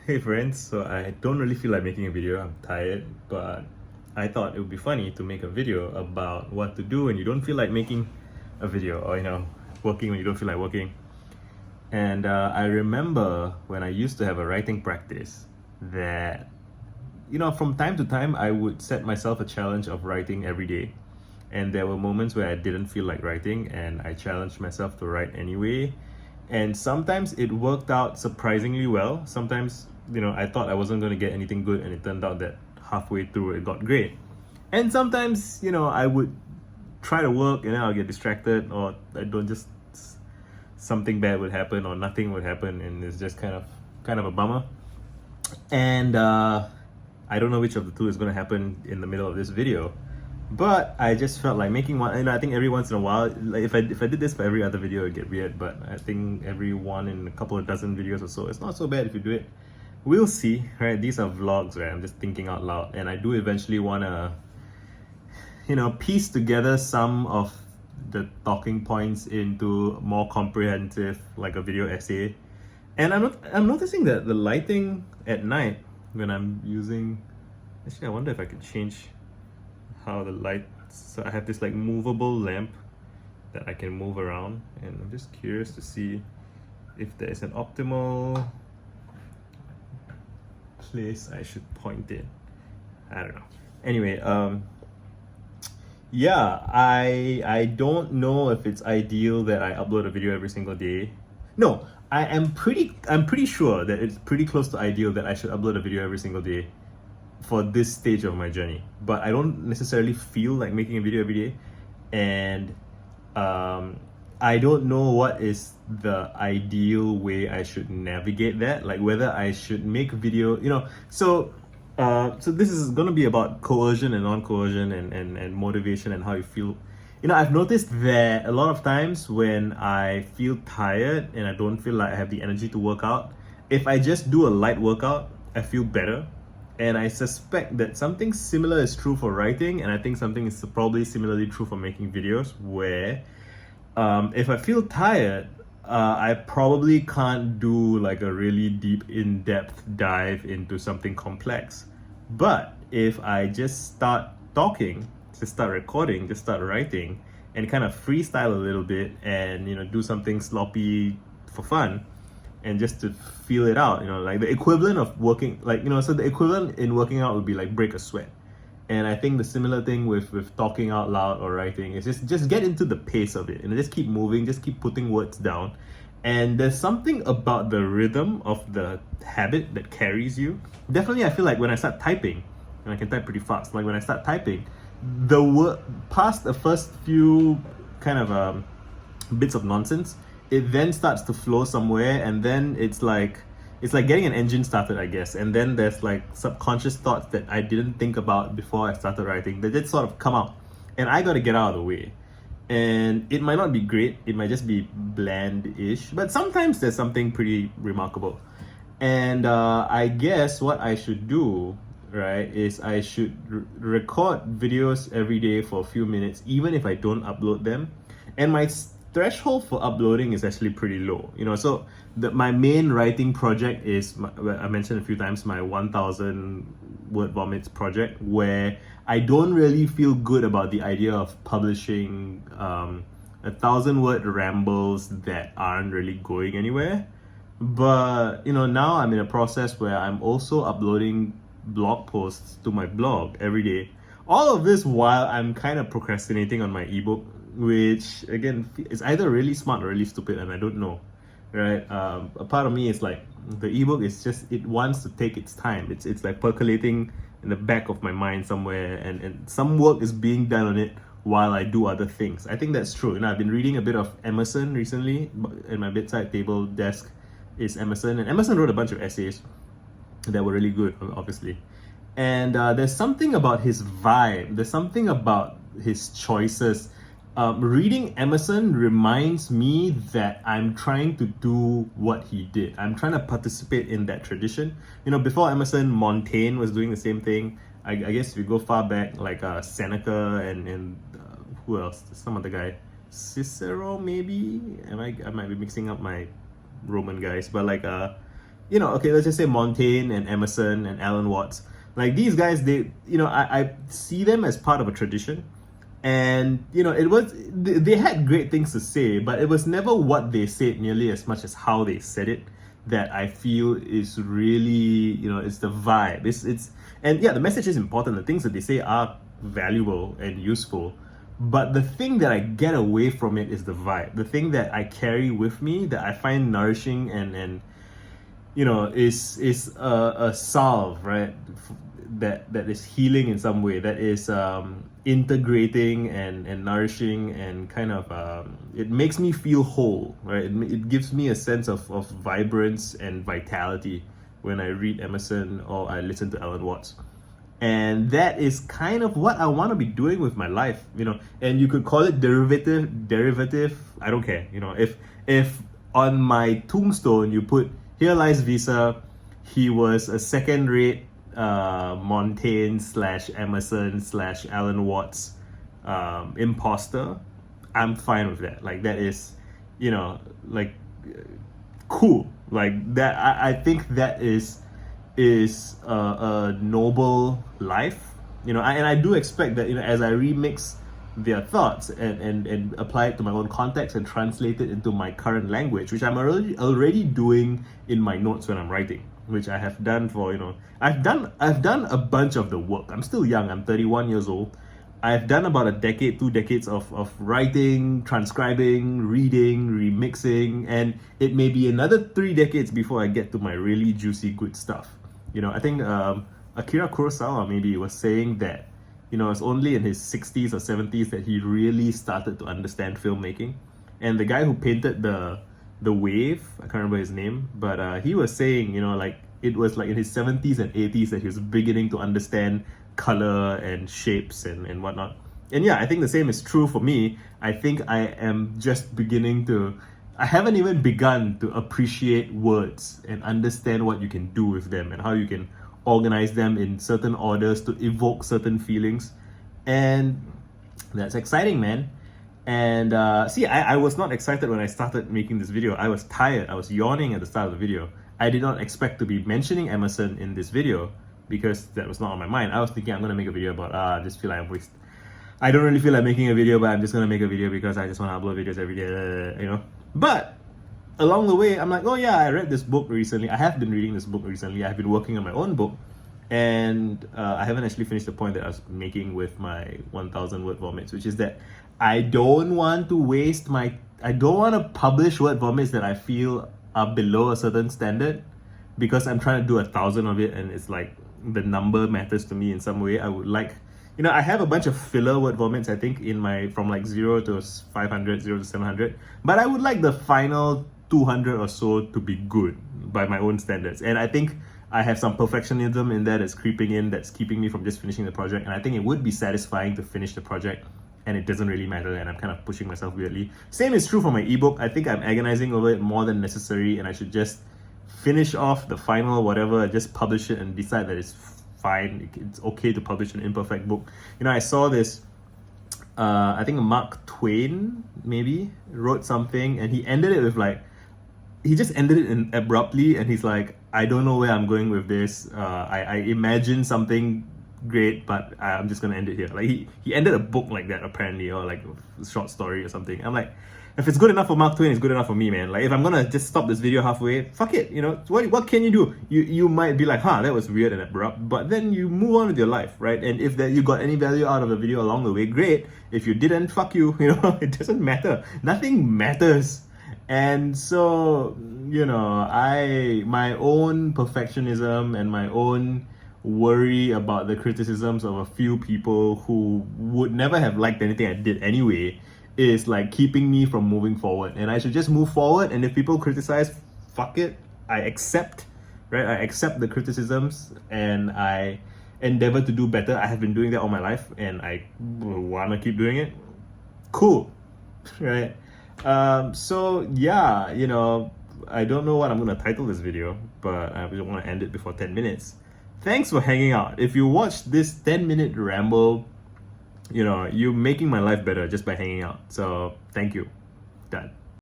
Hey friends, so I don't really feel like making a video, I'm tired, but I thought it would be funny to make a video about what to do when you don't feel like making a video or working when you don't feel like working. And I remember when I used to have a writing practice that, from time to time I would set myself a challenge of writing every day. And there were moments where I didn't feel like writing and I challenged myself to write anyway. And sometimes it worked out surprisingly well. Sometimes, I thought I wasn't going to get anything good and it turned out that halfway through it got great. And sometimes, I would try to work and then I'll get distracted or I don't just something bad would happen or nothing would happen and it's just kind of a bummer. And I don't know which of the two is going to happen in the middle of this video, but I just felt like making one. And I think every once in a while, like if I did this for every other video, it'd get weird. But I think every one in a couple of dozen videos or so, it's not so bad if you do it. We'll see, right? These are vlogs, right? I'm just thinking out loud, and I do eventually wanna, piece together some of the talking points into more comprehensive, like a video essay. And I'm noticing that the lighting at night when I'm using. Actually, I wonder if I could change how the light. So I have this like movable lamp that I can move around, and I'm just curious to see if there is an optimal place I should point it. I don't know. Anyway, yeah, I don't know if it's ideal that I upload a video every single day. No, I'm pretty sure that it's pretty close to ideal that I should upload a video every single day for this stage of my journey. But I don't necessarily feel like making a video every day, and I don't know what is the ideal way I should navigate that, like whether I should make a video, so this is going to be about coercion and non-coercion and motivation and how you feel. I've noticed that a lot of times when I feel tired and I don't feel like I have the energy to work out, if I just do a light workout, I feel better. And I suspect that something similar is true for writing, and I think something is probably similarly true for making videos, where if I feel tired, I probably can't do like a really deep, in-depth dive into something complex. But if I just start talking, just start recording, just start writing, and kind of freestyle a little bit and do something sloppy for fun, and just to feel it out, like the equivalent of working, so the equivalent in working out would be like break a sweat. And I think the similar thing with talking out loud or writing is just get into the pace of it and just keep moving, just keep putting words down. And there's something about the rhythm of the habit that carries you. Definitely, I feel like when I start typing, and I can type pretty fast, like when I start typing, the word past the first few kind of bits of nonsense, it then starts to flow somewhere, and then it's like getting an engine started, I guess. And then there's like subconscious thoughts that I didn't think about before I started writing that just sort of come out, and I got to get out of the way. And it might not be great, it might just be bland-ish, but sometimes there's something pretty remarkable. And I guess what I should do, right, is I should record videos every day for a few minutes, even if I don't upload them. And my threshold for uploading is actually pretty low. So my main writing project is, I mentioned a few times, my 1,000 word vomits project, where I don't really feel good about the idea of publishing 1,000-word rambles that aren't really going anywhere. But now I'm in a process where I'm also uploading blog posts to my blog every day. All of this while I'm kind of procrastinating on my ebook, which again is either really smart or really stupid, and I don't know, right? A part of me is like, the ebook is just, it wants to take its time. It's like percolating in the back of my mind somewhere, and some work is being done on it while I do other things. I think that's true. I've been reading a bit of Emerson recently. In my bedside table desk is Emerson, and Emerson wrote a bunch of essays that were really good, obviously. And there's something about his vibe, there's something about his choices. Reading Emerson reminds me that I'm trying to do what he did. I'm trying to participate in that tradition. Before Emerson, Montaigne was doing the same thing. I guess if we go far back, like Seneca and who else? Some other guy, Cicero maybe. I might be mixing up my Roman guys, but like you know, okay, let's just say Montaigne and Emerson and Alan Watts. Like these guys, they, you know, I see them as part of a tradition. And, you know, they had great things to say, but it was never what they said nearly as much as how they said it that I feel is really, you know, it's the vibe. And yeah, the message is important. The things that they say are valuable and useful. But the thing that I get away from it is the vibe. The thing that I carry with me that I find nourishing and you know, is a salve, right? That is healing in some way, that is integrating and nourishing and kind of it makes me feel whole, right? It gives me a sense of vibrance and vitality when I read Emerson or I listen to Alan Watts. And that is kind of what I want to be doing with my life, you know. And you could call it derivative. I don't care, you know. If on my tombstone you put "Here lies Visa," he was a second-rate Montaigne / Emerson / Alan Watts imposter, I'm fine with that. Like that is, you know, like cool. Like that, I think that is a noble life, you know. And I do expect that, you know, as I remix their thoughts and apply it to my own context and translate it into my current language, which I'm already doing in my notes when I'm writing, which I have done for, you know, I've done a bunch of the work. I'm still young, I'm 31 years old. I've done about a decade, 2 decades of writing, transcribing, reading, remixing, and it may be another 3 decades before I get to my really juicy good stuff. You know, I think Akira Kurosawa maybe was saying that, you know, it's only in his 60s or 70s that he really started to understand filmmaking. And the guy who painted the Wave, I can't remember his name, but he was saying, you know, like it was like in his 70s and 80s that he was beginning to understand color and shapes and whatnot. And yeah, I think the same is true for me. I think I am just beginning to, I haven't even begun to appreciate words and understand what you can do with them and how you can organize them in certain orders to evoke certain feelings. And that's exciting, man. And see, I was not excited when I started making this video. I was tired. I was yawning at the start of the video. I did not expect to be mentioning Emerson in this video because that was not on my mind. I was thinking I'm going to make a video about, I just feel like I don't really feel like making a video, but I'm just going to make a video because I just want to upload videos every day, you know. But along the way, I'm like, oh yeah, I read this book recently. I have been reading this book recently. I've been working on my own book. And I haven't actually finished the point that I was making with my 1,000 word vomits, which is that I don't want to publish word vomits that I feel are below a certain standard, because I'm trying to do 1,000 of it and it's like the number matters to me in some way. I would like, you know, I have a bunch of filler word vomits, I think, in my, from like 0 to 500, 0 to 700, but I would like the final 200 or so to be good by my own standards. And I think I have some perfectionism in there that's creeping in, that's keeping me from just finishing the project. And I think it would be satisfying to finish the project and it doesn't really matter, and I'm kind of pushing myself weirdly. Same is true for my ebook. I think I'm agonizing over it more than necessary, and I should just finish off the final whatever, just publish it and decide that it's fine. It's okay to publish an imperfect book. You know, I saw this, I think Mark Twain maybe wrote something, and he ended it with like, he just ended it in abruptly, and he's like, I don't know where I'm going with this. I imagine something great, but I'm just gonna end it here. Like he ended a book like that apparently, or like a short story or something. I'm like, if it's good enough for Mark Twain, it's good enough for me, man. Like if I'm gonna just stop this video halfway, fuck it. You know, what can you do? You might be like, huh, that was weird and abrupt, but then you move on with your life, right? And if that you got any value out of the video along the way, great. If you didn't, fuck you. You know, it doesn't matter. Nothing matters. And so, you know, my own perfectionism and my own worry about the criticisms of a few people who would never have liked anything I did anyway is like keeping me from moving forward. And I should just move forward, and if people criticize, fuck it, I accept, right? I accept the criticisms and I endeavor to do better. I have been doing that all my life and I want to keep doing it. Cool, right? So yeah, you know, I don't know what I'm gonna title this video, but I just want to end it before 10 minutes. Thanks for hanging out. If you watched this 10-minute ramble, you know, you're making my life better just by hanging out. So thank you. Done.